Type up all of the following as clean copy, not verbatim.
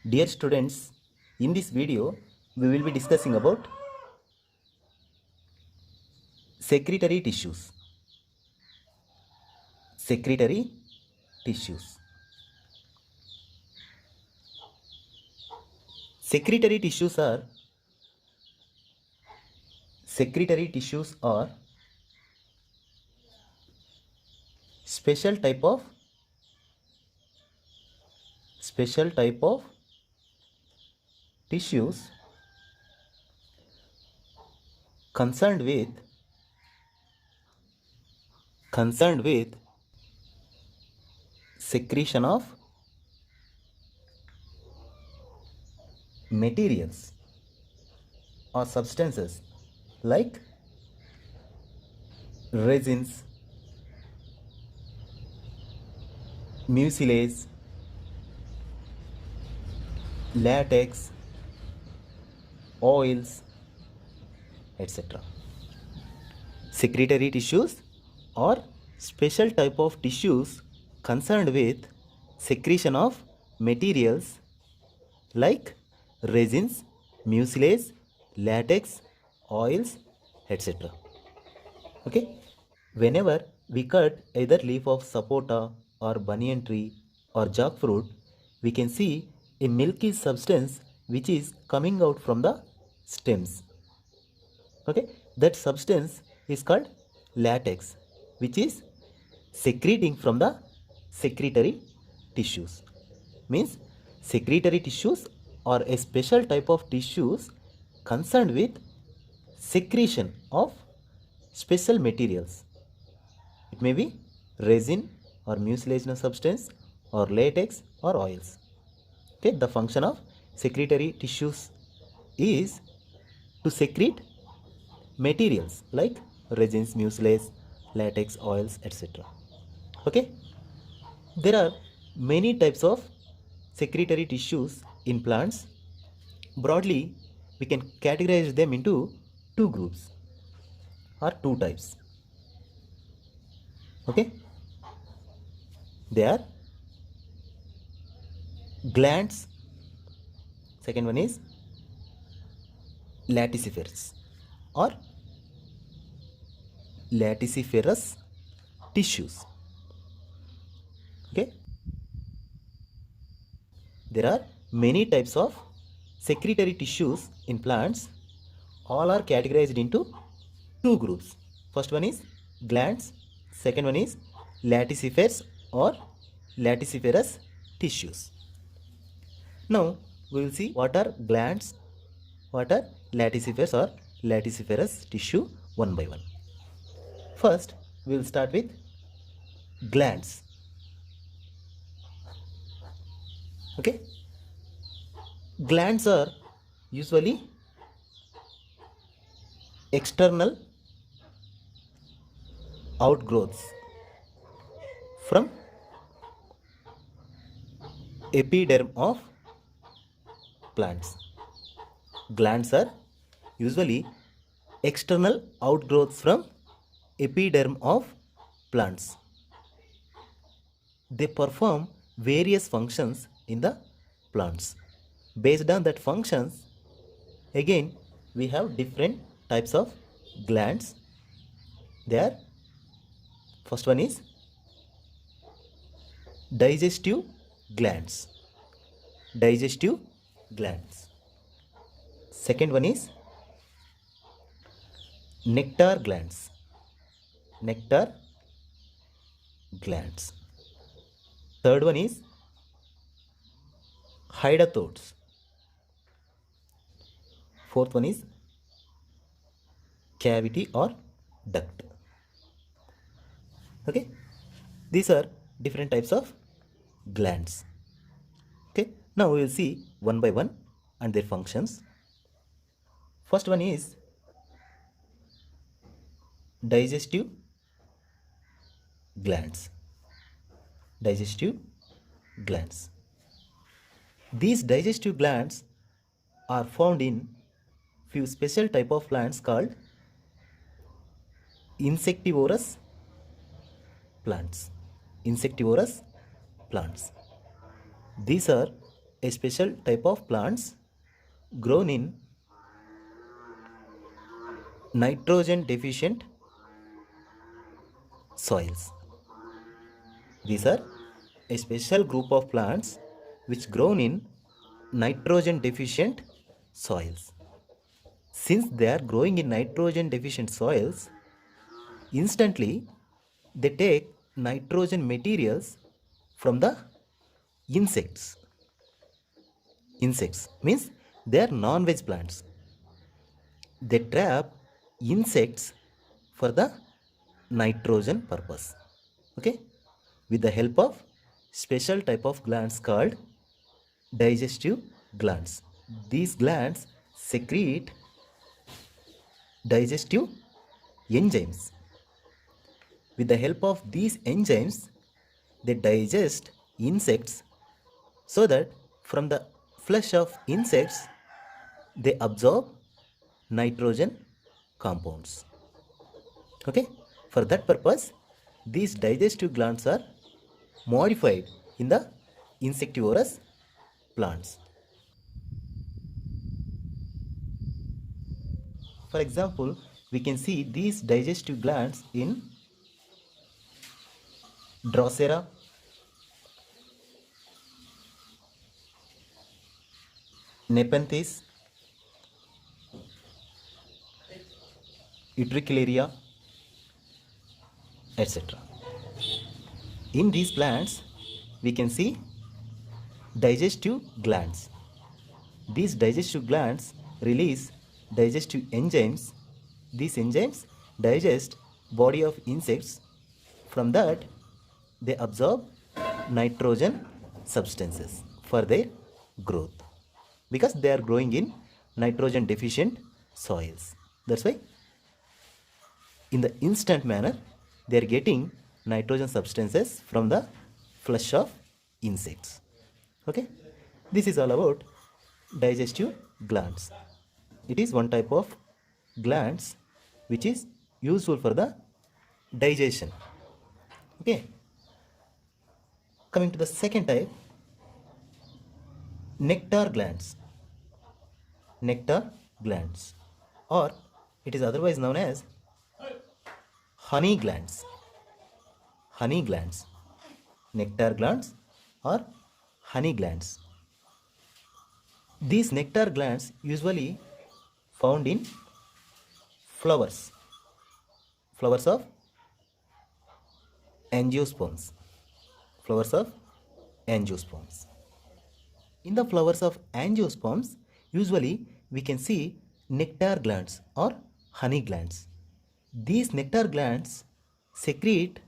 Dear students, in this video we will be discussing about secretory tissues. Secretory tissues. Secretory tissues are special type of tissues concerned with secretion of materials or substances like resins, mucilage, latex, oils, etc. Secretory tissues are special type of tissues concerned with secretion of materials like resins, mucilage, latex, oils, etc. Okay. Whenever we cut either leaf of sapota or banyan tree or jackfruit, we can see a milky substance which is coming out from the stems. Okay, that substance is called latex, which is secreting from the secretory tissues. Means secretory tissues are a special type of tissues concerned with secretion of special materials. It may be resin or mucilaginous substance or latex or oils. Okay, the function of secretory tissues is to secrete materials like resins, mucilage, latex, oils, etc. Okay, there are many types of secretory tissues in plants. Broadly, we can categorize them into two groups or two types. Okay, they are glands. Second one is laticiferous or latissiferous tissues. Okay, there are many types of secretory tissues in plants. All are categorized into two groups. First one is glands, second one is laticiferous or latissiferous tissues. Now we will see what are glands, what are laticiferous or latissiferous tissue one by one. First we will start with glands. Okay, glands are usually external outgrowths from epiderm of plants. Glands are usually external outgrowths from epiderm of plants. They perform various functions in the plants. Based on that functions, again we have different types of glands. There, first one is digestive glands. Digestive glands. Second one is nectar glands. Nectar glands. Third one is hydatodes. Fourth one is cavity or duct. Okay, these are different types of glands. Okay, now we will see one by one and their functions. First one is digestive glands. Digestive glands. These digestive glands are found in few special type of plants called insectivorous plants. Insectivorous plants. These are a special type of plants grown in nitrogen deficient soils. These are a special group of plants which grown in nitrogen deficient soils. Since they are growing in nitrogen deficient soils, instantly they take nitrogen materials from the insects. Insects means they are non-veg plants. They trap insects for the nitrogen purpose. Okay, with the help of special type of glands called digestive glands. These glands secrete digestive enzymes. With the help of these enzymes, they digest insects so that from the flesh of insects they absorb nitrogen compounds. Okay, for that purpose these digestive glands are modified in the insectivorous plants. For example, we can see these digestive glands in Drosera, Nepenthes, Utricularia, etc. In these plants, we can see digestive glands. These digestive glands release digestive enzymes. These enzymes digest body of insects. From that, they absorb nitrogen substances for their growth because they are growing in nitrogen deficient soils. That's why in the instant manner they are getting nitrogen substances from the flesh of insects. Okay, this is all about digestive glands. It is one type of glands which is useful for the digestion. Okay, coming to the second type, nectar glands. Nectar glands, or it is otherwise known as honey glands. Honey glands, nectar glands or honey glands. These nectar glands usually found in flowers, flowers of angiosperms, flowers of angiosperms. In the flowers of angiosperms, usually we can see nectar glands or honey glands. These nectar glands secrete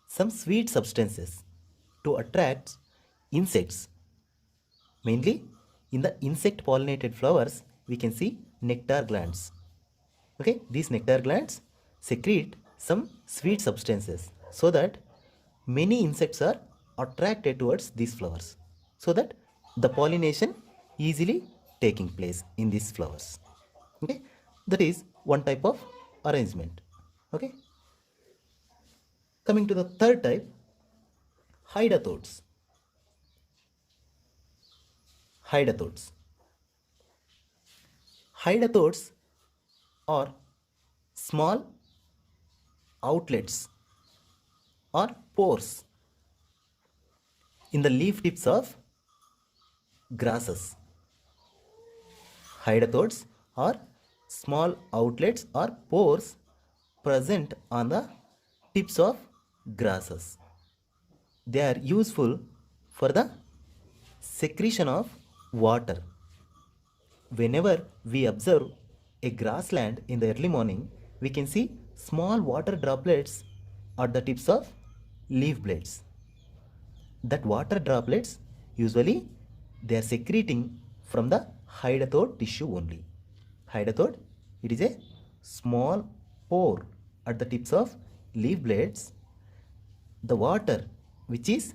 some sweet substances to attract insects. Mainly in the insect pollinated flowers, we can see nectar glands. Okay, these nectar glands secrete some sweet substances so that many insects are attracted towards these flowers, so that the pollination easily taking place in these flowers. Okay, that is one type of arrangement. Okay, coming to the third type, hydatodes. Hydatodes. Hydatodes are small outlets or pores in the leaf tips of grasses. Hydatodes are small outlets or pores present on the tips of grasses. They are useful for the secretion of water. Whenever we observe a grassland in the early morning, we can see small water droplets at the tips of leaf blades. That water droplets usually they are secreting from the hydathode tissue only. Hydathode, it is a small pore at the tips of leaf blades. The water which is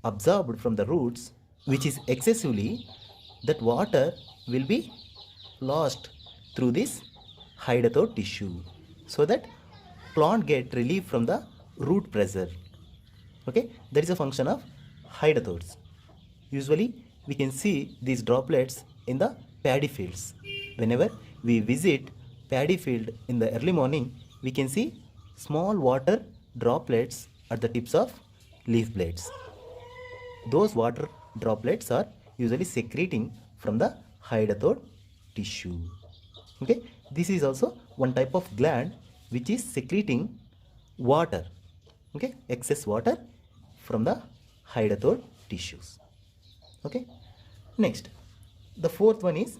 absorbed from the roots, which is excessively, that water will be lost through this hydathode tissue, so that plant get relief from the root pressure. Okay, that is a function of hydathodes. Usually we can see these droplets in the paddy fields. Whenever we visit paddy field in the early morning, we can see small water droplets at the tips of leaf blades. Those water droplets are usually secreting from the hydathode tissue. Okay, this is also one type of gland which is secreting water, okay, excess water from the hydathode tissues. Okay, next, the fourth one is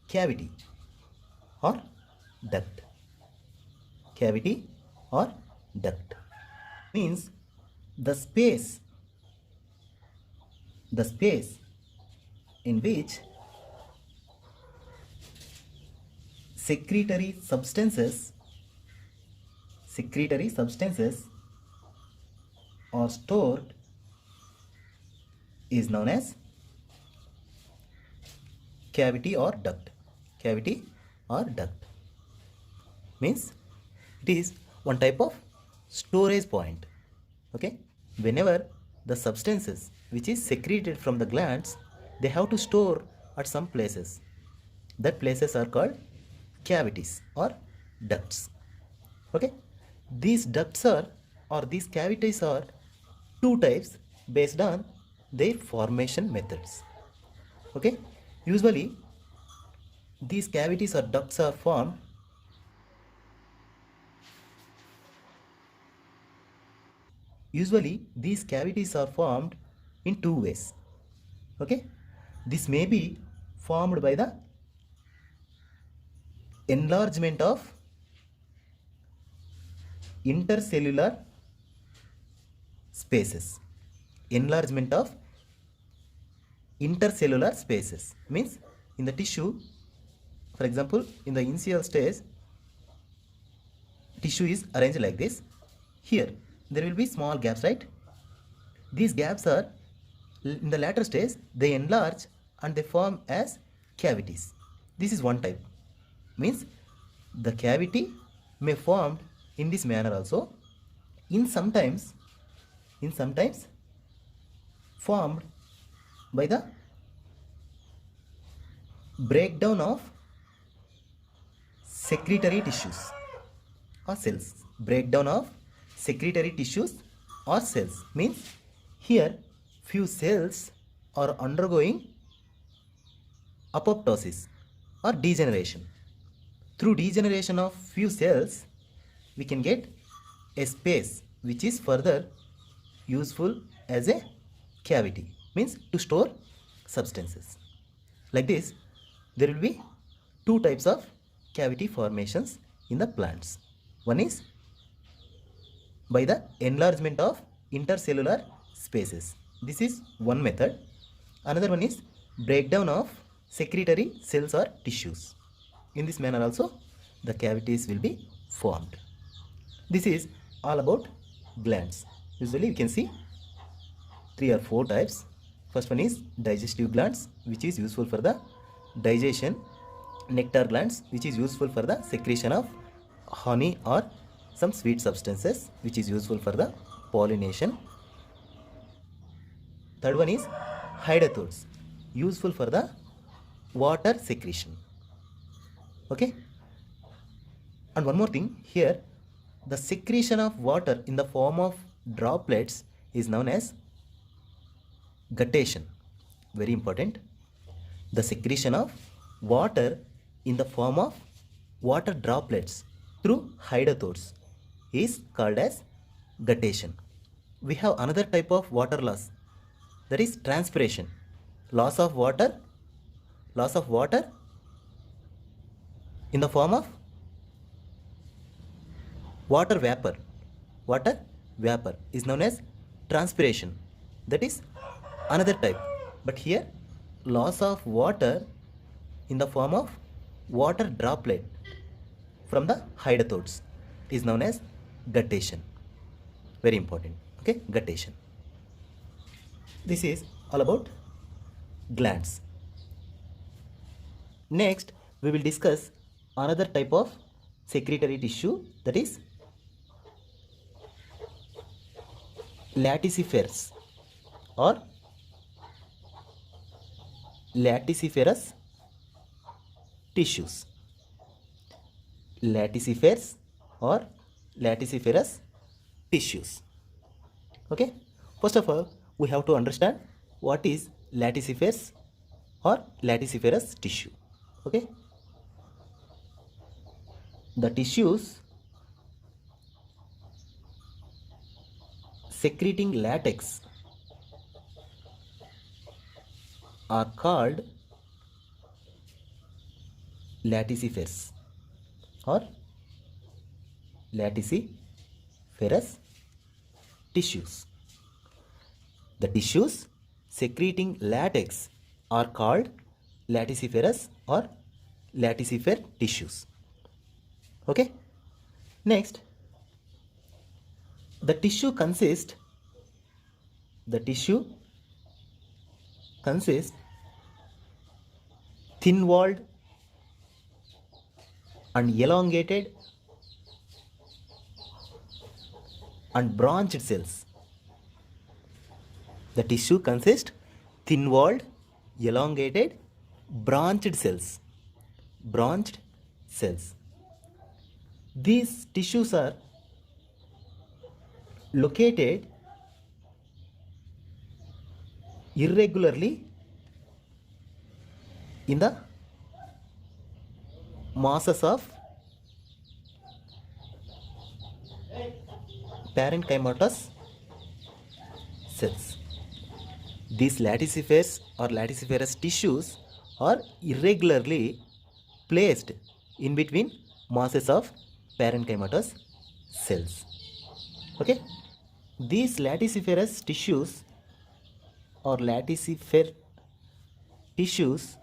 cavity or duct. Cavity or duct means the space in which secretory substances are stored is known as cavity or duct. Cavity or duct means it is one type of storage point. Okay, whenever the substances which is secreted from the glands, they have to store at some places. That places are called cavities or ducts. Okay, these ducts are or these cavities are two types based on their formation methods. Okay, usually these cavities or ducts are formed in two ways. Okay, this may be formed by the enlargement of intercellular spaces. Enlargement of intercellular spaces means in the tissue, for example, in the initial stage, tissue is arranged like this. Here there will be small gaps, right? These gaps are in the later stage, they enlarge and they form as cavities. This is one type, means the cavity may form in this manner also. In sometimes formed by the breakdown of secretory tissues or cells. Breakdown of secretory tissues or cells means here few cells are undergoing apoptosis or degeneration. Through degeneration of few cells, we can get a space which is further useful as a cavity, means to store substances. Like this, there will be two types of cavity formations in the plants. One is by the enlargement of intercellular spaces. This is one method. Another one is breakdown of secretory cells or tissues. In this manner also the cavities will be formed. This is all about glands. Usually you can see 3 or 4 types. First one is digestive glands, which is useful for the digestion. Nectar glands, which is useful for the secretion of honey or some sweet substances, which is useful for the pollination. Third one is hydathodes, useful for the water secretion. Okay, and one more thing here, the secretion of water in the form of droplets is known as guttation. Very important. The secretion of water in the form of water droplets through hydathodes is called as guttation. We have another type of water loss, that is transpiration. Loss of water in the form of water vapor is known as transpiration. That is another type. But here loss of water in the form of water droplet from the hydathodes is known as guttation. Very important. Okay, guttation. This is all about glands. Next, we will discuss another type of secretory tissue, that is lacticifers or latissiferous tissues. Latissiferous or latissiferous tissues. Okay, first of all we have to understand what is latissiferous or latissiferous tissue. Okay, the tissues secreting latex are called latissiferous or latissiferous tissues. The tissues secreting latex are called latissiferous or latissifer tissues. Okay, next, the tissue consists thin walled and elongated and branched cells. The tissue consists thin walled, elongated, branched cells. These tissues are located irregularly in the masses of parenchymatous cells. These latissiferous or latissiferous tissues are irregularly placed in between masses of parenchymatous cells. Okay, these latissiferous tissues or latissifer tissues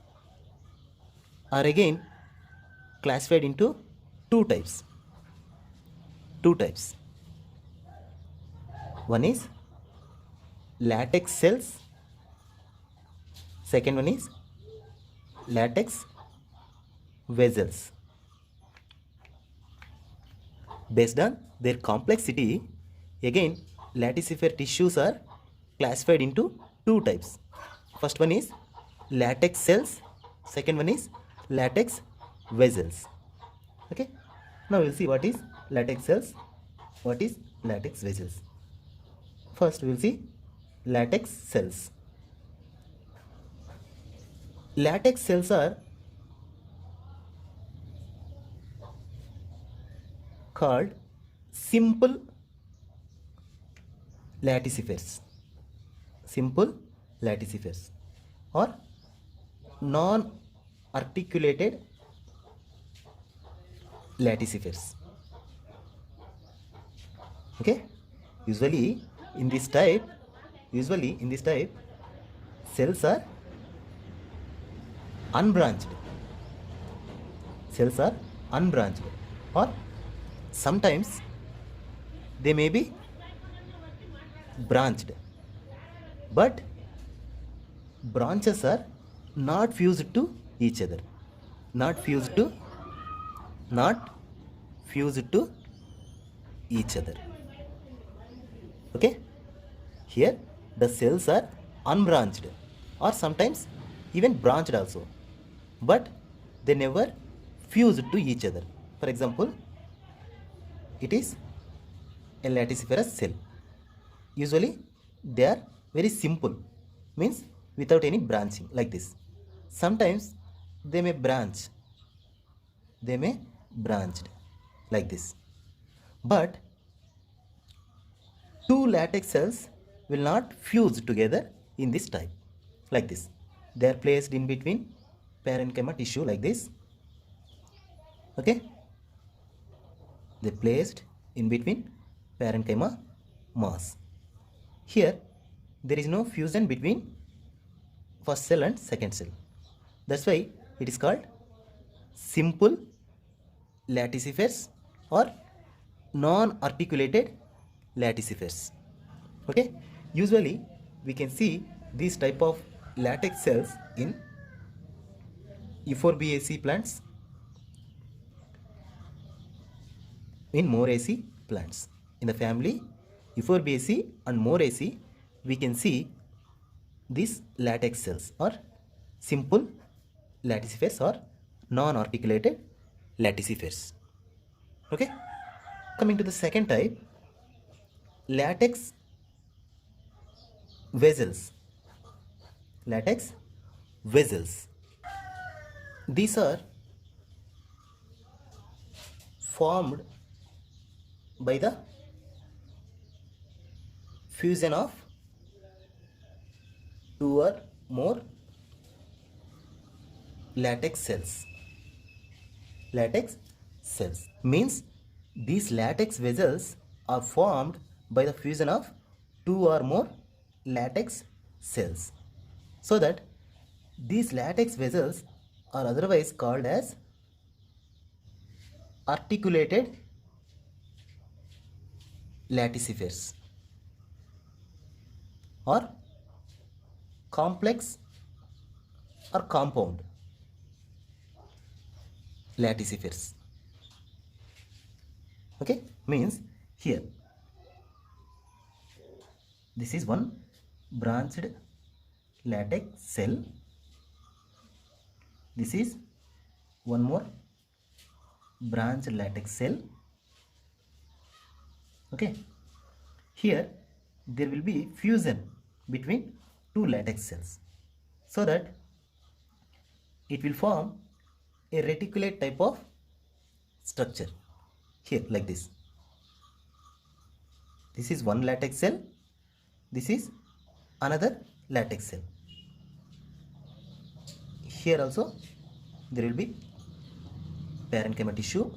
are again classified into two types. One is latex cells, second one is latex vessels. Based on their complexity, again latissifer tissues are classified into two types. First one is latex cells, second one is latex vessels. Okay, now we'll see what is latex cells, what is latex vessels. First we'll see latex cells. Latex cells are called simple laticifers or non-articulated laticifers. Okay, usually in this type cells are unbranched or sometimes they may be branched, but branches are not fused to each other, Okay, here the cells are unbranched or sometimes even branched also, but they never fuse to each other. For example, it is a latissiferous cell. Usually they are very simple, means without any branching, like this. Sometimes they may branched like this, but two latex cells will not fuse together in this type, like this. They are placed in between parenchyma tissue like this. Okay, they placed in between parenchyma mass. Here there is no fusion between first cell and second cell. That's why it is called simple laticifers or non-articulated laticifers. Okay, usually we can see these type of latex cells in Euphorbiaceae plants, in Moraceae plants. In the family Euphorbiaceae and Moraceae, we can see these latex cells or simple latticifers or non-articulated latticifers. Okay, coming to the second type, latex vessels. Latex vessels, these are formed by the fusion of two or more latex cells. Latex cells means these latex vessels are formed by the fusion of two or more latex cells, so that these latex vessels are otherwise called as articulated latticifers or complex or compound latticifers. Okay, means here this is one branched latex cell, this is one more branched latex cell. Okay, here there will be fusion between two latex cells, so that it will form a reticulate type of structure. Here like this, this is one latex cell, this is another latex cell. Here also there will be parenchyma tissue.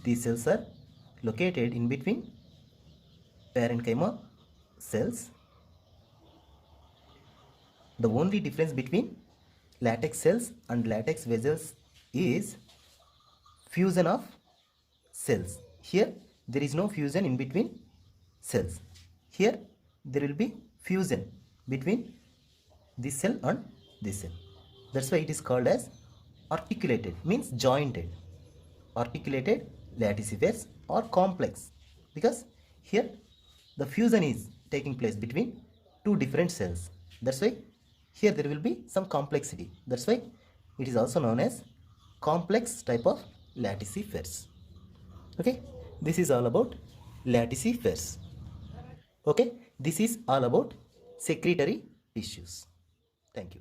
These cells are located in between parenchyma cells. The only difference between latex cells and latex vessels is fusion of cells. Here there is no fusion in between cells. Here there will be fusion between this cell and this cell. That's why it is called as articulated, means jointed. Articulated latticifers or complex, because here the fusion is taking place between two different cells. That's why here there will be some complexity. That's why it is also known as complex type of latticifers. Okay, this is all about latticifers. Okay, this is all about secretory tissues. Thank you.